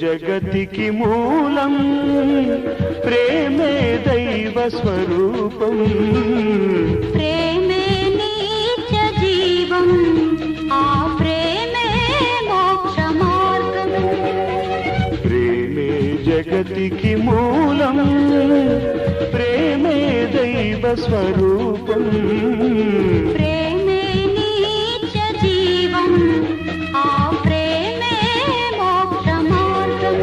జగతికి మూలం ప్రేమే దైవ స్వరూపం ప్రేమే నిత్య జీవం ఆ ప్రేమే మోక్ష మార్గం ప్రేమే జగతికి మూలం ప్రేమే దైవ స్వరూపం ప్రేమే నిత్య జీవం ఆ ప్రేమే మోక్ష మార్గం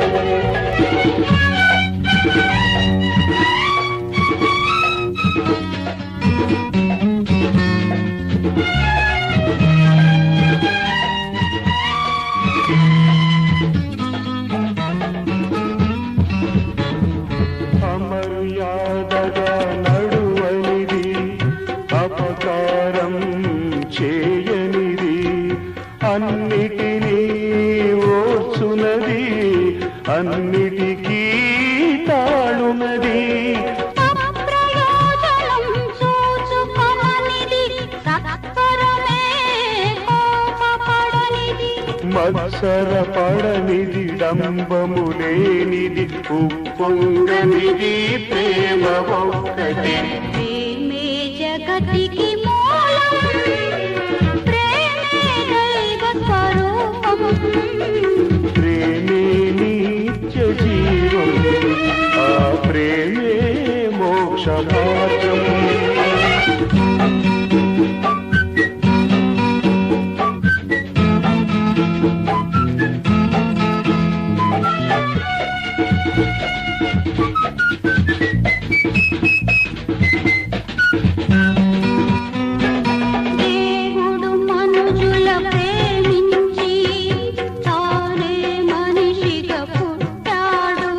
అమర్యాదగా నడువనిది అపకారం చేయనిది అన్నిటినీ ఓర్చునది అన్నిటికీ తాళునది ప్రయోజనం చూచుకొనిది సత్వరమే కోపపడనిది మత్సరపడనిది డంబము లేనిది ఉప్పొంగనిది ప్రేమ ఒక్కటి ప్రేమే జగతికి మూలం ప్రేమే దైవ స్వరూపం ప్రేమే నిత్య జీవం ఆ ప్రేమే మోక్ష మార్గం దేవుడు మనుజుల ప్రేమించి తానే మనిషిగా పుట్టాడు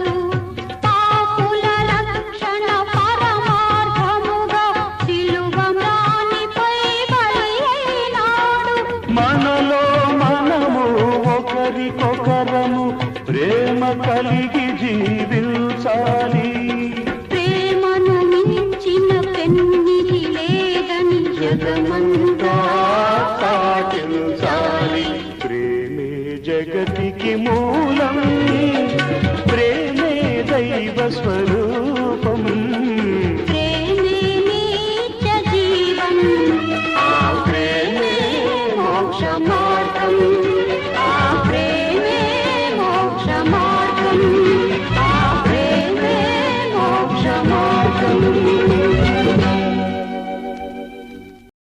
పాపుల రక్షణ పరమార్థముగా సిలువ మ్రానిపై బలైనాడు మనలో మనము ఒకరికొకరము ప్రేమ కలిగి జీవించాలి ప్రేమను మించిన పెన్నిధి లేదని జగమంతా సాగించాలి ప్రేమే జగతికి మూలం ప్రేమే దైవ స్వరూపం ప్రేమే నిత్య జీవం ఆ ప్రేమే మోక్ష మార్గం